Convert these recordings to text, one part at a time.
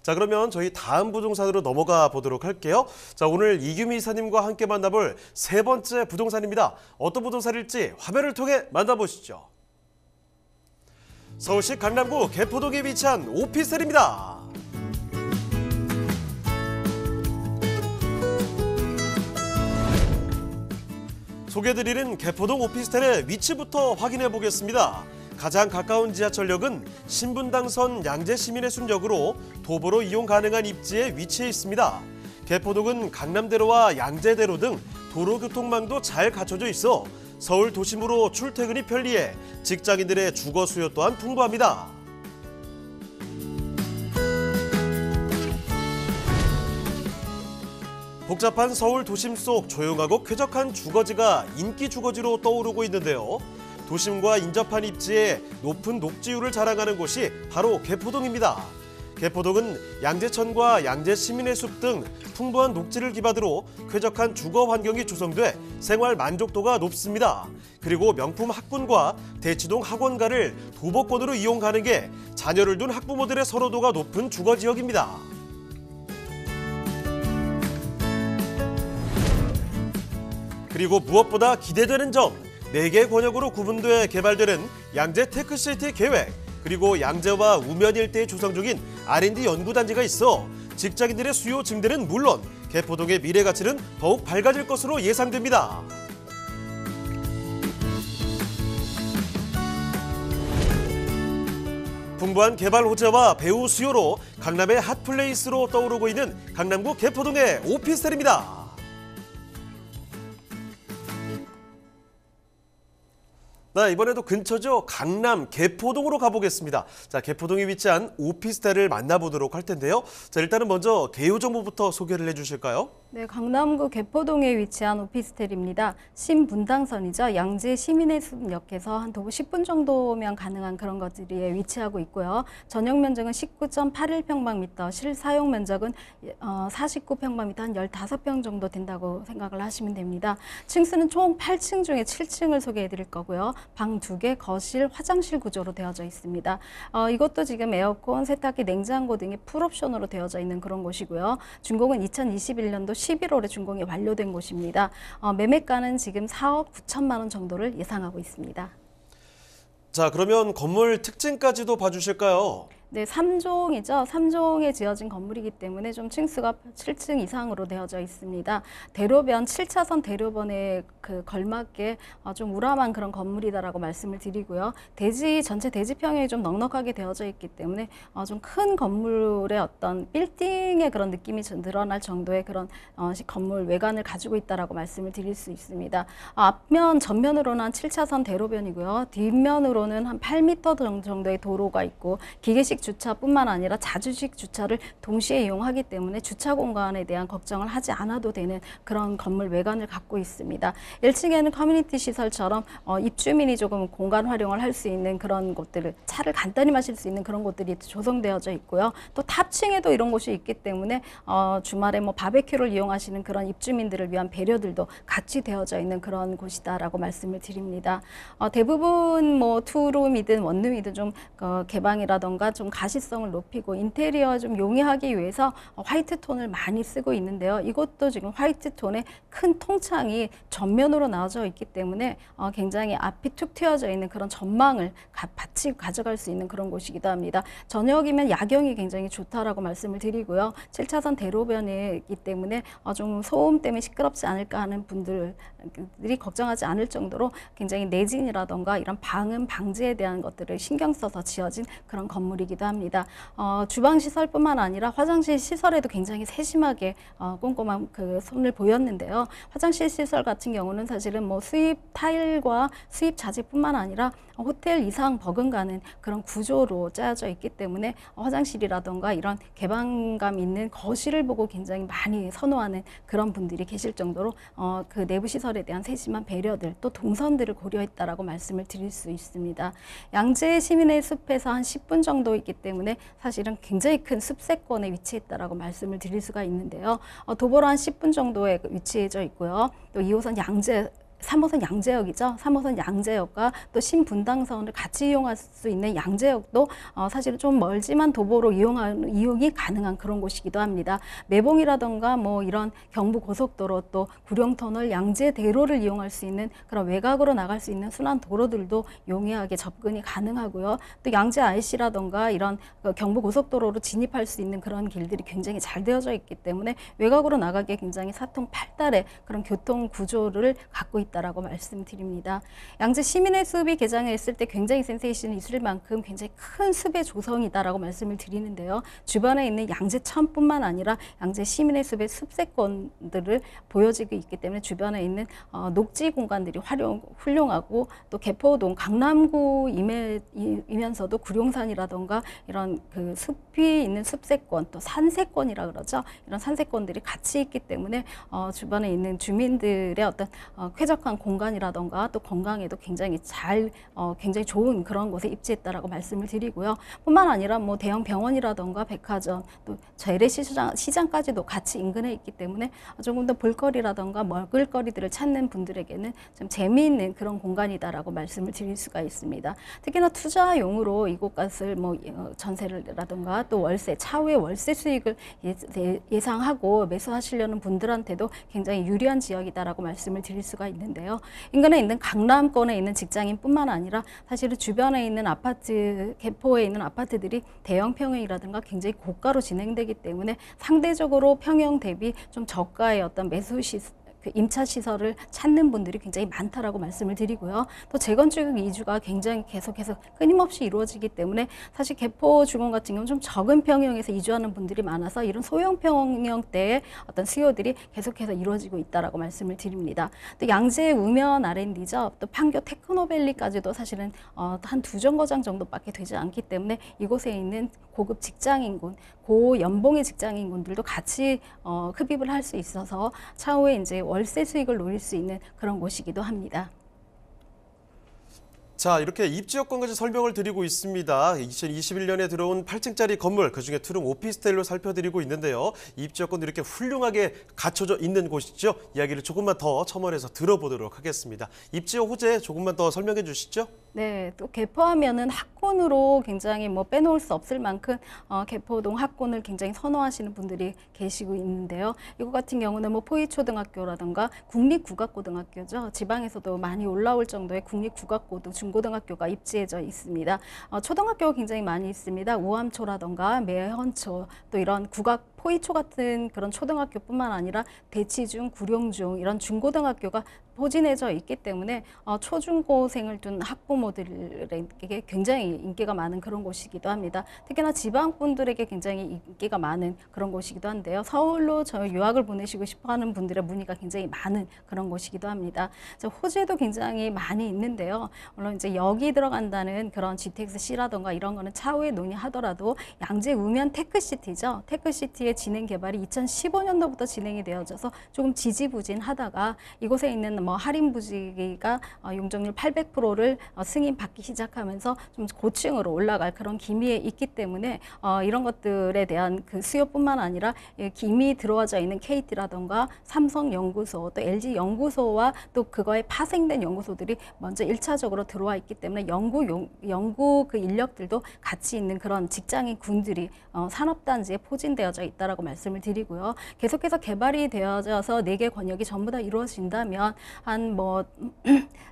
자, 그러면 저희 다음 부동산으로 넘어가 보도록 할게요. 자, 오늘 이규미 이사님과 함께 만나볼 세 번째 부동산입니다. 어떤 부동산일지 화면을 통해 만나보시죠. 서울시 강남구 개포동에 위치한 오피스텔입니다. 소개해드리는 개포동 오피스텔의 위치부터 확인해 보겠습니다. 가장 가까운 지하철역은 신분당선 양재시민의 순역으로 도보로 이용 가능한 입지에 위치해 있습니다. 개포동은 강남대로와 양재대로 등 도로교통망도 잘 갖춰져 있어 서울 도심으로 출퇴근이 편리해 직장인들의 주거 수요 또한 풍부합니다. 복잡한 서울 도심 속 조용하고 쾌적한 주거지가 인기 주거지로 떠오르고 있는데요. 도심과 인접한 입지에 높은 녹지율을 자랑하는 곳이 바로 개포동입니다. 개포동은 양재천과 양재시민의 숲 등 풍부한 녹지를 기반으로 쾌적한 주거 환경이 조성돼 생활 만족도가 높습니다. 그리고 명품 학군과 대치동 학원가를 도보권으로 이용 가능해 자녀를 둔 학부모들의 선호도가 높은 주거 지역입니다. 그리고 무엇보다 기대되는 점, 4개 권역으로 구분돼 개발되는 양재 테크시티 계획, 그리고 양재와 우면 일대에 조성 중인 R&D 연구단지가 있어 직장인들의 수요 증대는 물론 개포동의 미래 가치는 더욱 밝아질 것으로 예상됩니다. 풍부한 개발 호재와 배우 수요로 강남의 핫플레이스로 떠오르고 있는 강남구 개포동의 오피스텔입니다. 네, 이번에도 근처죠. 강남 개포동으로 가보겠습니다. 자, 개포동에 위치한 오피스텔을 만나보도록 할 텐데요. 자, 일단은 먼저 개요 정보부터 소개를 해주실까요? 네, 강남구 개포동에 위치한 오피스텔입니다. 신분당선이죠. 양재 시민의 숲역에서 한 도보 10분 정도면 가능한 그런 것들이 위치하고 있고요. 전용 면적은 19.81평방미터, 실사용 면적은 49평방미터, 한 15평 정도 된다고 생각을 하시면 됩니다. 층수는 총 8층 중에 7층을 소개해 드릴 거고요. 방 2개, 거실, 화장실 구조로 되어져 있습니다. 이것도 지금 에어컨, 세탁기, 냉장고 등이 풀옵션으로 되어져 있는 그런 곳이고요. 준공은 2021년도 11월에 준공이 완료된 곳입니다. 매매가는 지금 4억 9천만 원 정도를 예상하고 있습니다. 자, 그러면 건물 특징까지도 봐주실까요? 네, 3종이죠. 3종에 지어진 건물이기 때문에 좀 층수가 7층 이상으로 되어져 있습니다. 대로변, 7차선 대로변에 걸맞게 좀 우람한 그런 건물이다라고 말씀을 드리고요. 전체 대지 평형이 좀 넉넉하게 되어져 있기 때문에 좀 큰 건물의 어떤 빌딩의 그런 느낌이 드러날 정도의 그런 건물 외관을 가지고 있다라고 말씀을 드릴 수 있습니다. 앞면, 전면으로는 한 7차선 대로변이고요. 뒷면으로는 한 8m 정도의 도로가 있고 기계식 주차뿐만 아니라 자주식 주차를 동시에 이용하기 때문에 주차 공간에 대한 걱정을 하지 않아도 되는 그런 건물 외관을 갖고 있습니다. 1층에는 커뮤니티 시설처럼 입주민이 조금 공간 활용을 할 수 있는 그런 곳들을, 차를 간단히 마실 수 있는 그런 곳들이 조성되어져 있고요. 또 탑층에도 이런 곳이 있기 때문에 주말에 뭐 바베큐를 이용하시는 그런 입주민들을 위한 배려들도 같이 되어져 있는 그런 곳이다라고 말씀을 드립니다. 대부분 뭐 투룸이든 원룸이든 좀 개방이라던가 좀 가시성을 높이고 인테리어 좀 용이하기 위해서 화이트 톤을 많이 쓰고 있는데요. 이것도 지금 화이트 톤의 큰 통창이 전면으로 나와져 있기 때문에 굉장히 앞이 툭 트여져 있는 그런 전망을 같이 가져갈 수 있는 그런 곳이기도 합니다. 저녁이면 야경이 굉장히 좋다라고 말씀을 드리고요. 7차선 대로변이기 때문에 좀 소음 때문에 시끄럽지 않을까 하는 분들이 걱정하지 않을 정도로 굉장히 내진이라던가 이런 방음 방지에 대한 것들을 신경 써서 지어진 그런 건물이기도 합니다. 주방 시설뿐만 아니라 화장실 시설에도 굉장히 세심하게 꼼꼼한 그 손을 보였는데요. 화장실 시설 같은 경우는 사실은 뭐 수입 타일과 수입 자재뿐만 아니라 호텔 이상 버금가는 그런 구조로 짜여져 있기 때문에 화장실이라던가 이런 개방감 있는 거실을 보고 굉장히 많이 선호하는 그런 분들이 계실 정도로 그 내부 시설에 대한 세심한 배려들 또 동선들을 고려했다라고 말씀을 드릴 수 있습니다. 양재 시민의 숲에서 한 10분 정도 있기 때문에 사실은 굉장히 큰 숲세권에 위치했다라고 말씀을 드릴 수가 있는데요. 도보로 한 10분 정도에 위치해져 있고요. 또 2호선 양재 3호선 양재역이죠. 3호선 양재역과 또 신분당선을 같이 이용할 수 있는 양재역도 사실은 좀 멀지만 도보로 이용이 가능한 그런 곳이기도 합니다. 매봉이라던가 뭐 이런 경부고속도로 또 구룡터널 양재대로를 이용할 수 있는 그런 외곽으로 나갈 수 있는 순환 도로들도 용이하게 접근이 가능하고요. 또 양재 IC라던가 이런 경부고속도로로 진입할 수 있는 그런 길들이 굉장히 잘 되어져 있기 때문에 외곽으로 나가기에 굉장히 사통팔달의 그런 교통 구조를 갖고 있다라고 말씀드립니다. 양재 시민의 숲이 개장했을 때 굉장히 센세이션이 있을 만큼 굉장히 큰 숲의 조성이다라고 말씀을 드리는데요. 주변에 있는 양재천뿐만 아니라 양재 시민의 숲의 숲세권들을 보여지고 있기 때문에 주변에 있는 녹지 공간들이 훌륭하고 또 개포동 강남구이면서도 구룡산이라던가 이런 그 숲이 있는 숲세권 또 산세권이라 그러죠. 이런 산세권들이 같이 있기 때문에 주변에 있는 주민들의 어떤 쾌적한 공간이라던가 또 건강에도 굉장히 굉장히 좋은 그런 곳에 입지했다라고 말씀을 드리고요. 뿐만 아니라 뭐 대형 병원이라던가 백화점 또 재래시장까지도 같이 인근에 있기 때문에 조금 더 볼거리라던가 먹을거리들을 찾는 분들에게는 좀 재미있는 그런 공간이다라고 말씀을 드릴 수가 있습니다. 특히나 투자용으로 이곳값을 뭐 전세라던가 또 월세, 차후의 월세 수익을 예상하고 매수하시려는 분들한테도 굉장히 유리한 지역이다라고 말씀을 드릴 수가 있는데요. 인근에 있는 강남권에 있는 직장인뿐만 아니라 사실은 주변에 있는 아파트, 개포에 있는 아파트들이 대형 평형이라든가 굉장히 고가로 진행되기 때문에 상대적으로 평형 대비 좀 저가의 어떤 매수 임차 시설을 찾는 분들이 굉장히 많다라고 말씀을 드리고요. 또 재건축 이주가 굉장히 계속해서 끊임없이 이루어지기 때문에 사실 개포 주공 같은 경우는 좀 적은 평형에서 이주하는 분들이 많아서 이런 소형 평형대의 어떤 수요들이 계속해서 이루어지고 있다라고 말씀을 드립니다. 또 양재 우면 R&D죠. 또 판교 테크노밸리까지도 사실은 한 2정거장 정도밖에 되지 않기 때문에 이곳에 있는 고급 직장인군, 고연봉의 직장인군들도 같이 흡입을 할 수 있어서 차후에 이제 월세 수익을 노릴 수 있는 그런 곳이기도 합니다. 자, 이렇게 입지 여건까지 설명을 드리고 있습니다. 2021년에 들어온 8층짜리 건물, 그중에 투룸 오피스텔로 살펴드리고 있는데요. 입지 여건도 이렇게 훌륭하게 갖춰져 있는 곳이죠. 이야기를 조금만 더 첨언해서 들어보도록 하겠습니다. 입지 호재 조금만 더 설명해 주시죠. 네, 또 개포하면은 학군으로 굉장히 뭐 빼놓을 수 없을 만큼 개포동 학군을 굉장히 선호하시는 분들이 계시고 있는데요. 이거 같은 경우는 뭐 포이초등학교라든가 국립국악고등학교죠. 지방에서도 많이 올라올 정도의 국립국악고등 중고등학교가 입지해져 있습니다. 초등학교가 굉장히 많이 있습니다. 우암초라든가 매헌초 또 이런 포이초 같은 그런 초등학교뿐만 아니라 대치중, 구룡중 이런 중고등학교가 포진해져 있기 때문에 초중고생을 둔 학부모들에게 굉장히 인기가 많은 그런 곳이기도 합니다. 특히나 지방분들에게 굉장히 인기가 많은 그런 곳이기도 한데요. 서울로 유학을 보내시고 싶어하는 분들의 문의가 굉장히 많은 그런 곳이기도 합니다. 호재도 굉장히 많이 있는데요. 물론 이제 여기 들어간다는 그런 GTX-C라던가 이런 거는 차후에 논의하더라도 양재 우면 테크시티죠. 테크시티의 진행 개발이 2015년도부터 진행이 되어져서 조금 지지부진하다가 이곳에 있는 뭐 할인 부지가 용적률 800%를 승인받기 시작하면서 좀 고층으로 올라갈 그런 기미에 있기 때문에 이런 것들에 대한 그 수요뿐만 아니라 기미 들어와져 있는 KT라던가 삼성연구소 또 LG연구소와 또 그거에 파생된 연구소들이 먼저 1차적으로 들어와 있기 때문에 연구 그 인력들도 같이 있는 그런 직장인 군들이 산업단지에 포진되어져 있다라고 말씀을 드리고요. 계속해서 개발이 되어져서 4개 권역이 전부 다 이루어진다면 한 뭐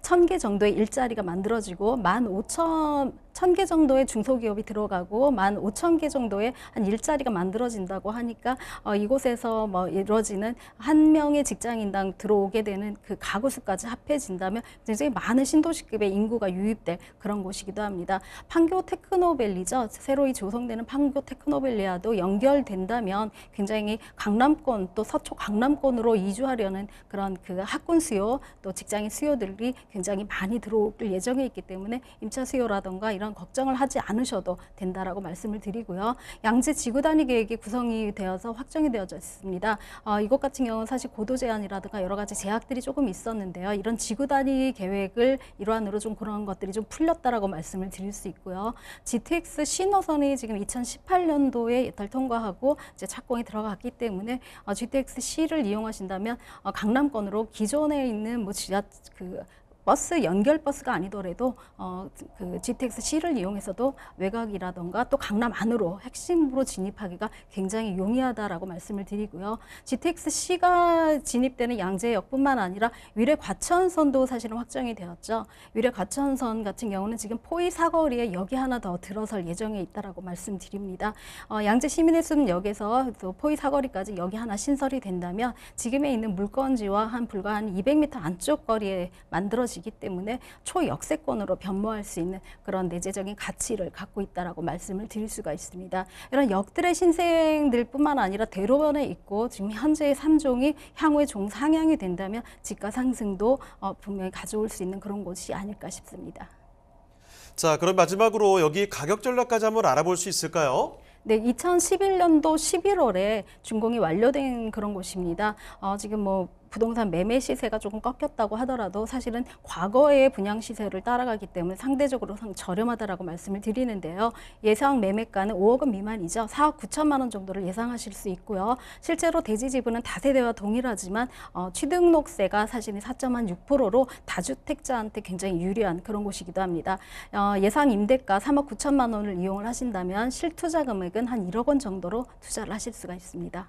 1000개 정도의 일자리가 만들어지고 10,000개 정도의 중소기업이 들어가고 15,000개 정도의 한 일자리가 만들어진다고 하니까 이곳에서 뭐 이루어지는 한 명의 직장인당 들어오게 되는 그 가구 수까지 합해진다면 굉장히 많은 신도시급의 인구가 유입될 그런 곳이기도 합니다. 판교 테크노밸리죠. 새로이 조성되는 판교 테크노밸리와도 연결된다면 굉장히 강남권 또 서초 강남권으로 이주하려는 그런 그 학군 수요 또 직장인 수요들이 굉장히 많이 들어올 예정에 있기 때문에 임차 수요라던가 이런 이런 걱정을 하지 않으셔도 된다라고 말씀을 드리고요. 양재 지구 단위 계획이 구성이 되어서 확정이 되어져 있습니다. 이것 같은 경우는 사실 고도 제한이라든가 여러 가지 제약들이 조금 있었는데요. 이런 지구 단위 계획을 일환으로 좀 그런 것들이 좀 풀렸다라고 말씀을 드릴 수 있고요. GTX C노선이 지금 2018년도에 예탈 통과하고 이제 착공이 들어갔기 때문에 GTX C를 이용하신다면 강남권으로 기존에 있는 뭐 버스 연결 버스가 아니더라도 그 GTX C를 이용해서도 외곽이라던가 또 강남 안으로 핵심으로 진입하기가 굉장히 용이하다라고 말씀을 드리고요. GTX C가 진입되는 양재역뿐만 아니라 위례 과천선도 사실은 확정이 되었죠. 위례 과천선 같은 경우는 지금 포이 사거리에 역이 하나 더 들어설 예정에 있다라고 말씀드립니다. 양재 시민의숲역에서 또 포이 사거리까지 역이 하나 신설이 된다면 지금에 있는 물건지와 불과 한 200m 안쪽 거리에 만들어지기 때문에 초역세권으로 변모할 수 있는 그런 내재적인 가치를 갖고 있다라고 말씀을 드릴 수가 있습니다. 이런 역들의 신생들뿐만 아니라 대로변에 있고 지금 현재의 3종이 향후에 종상향이 된다면 집가 상승도 분명히 가져올 수 있는 그런 곳이 아닐까 싶습니다. 자, 그럼 마지막으로 여기 가격 전략까지 한번 알아볼 수 있을까요? 네, 2011년도 11월에 준공이 완료된 그런 곳입니다. 지금 뭐 부동산 매매 시세가 조금 꺾였다고 하더라도 사실은 과거의 분양 시세를 따라가기 때문에 상대적으로 저렴하다라고 말씀을 드리는데요. 예상 매매가는 5억 원 미만이죠. 4억 9천만 원 정도를 예상하실 수 있고요. 실제로 대지 지분은 다세대와 동일하지만 취등록세가 사실은 4.6%로 다주택자한테 굉장히 유리한 그런 곳이기도 합니다. 예상 임대가 3억 9천만 원을 이용을 하신다면 실투자 금액은 한 1억 원 정도로 투자를 하실 수가 있습니다.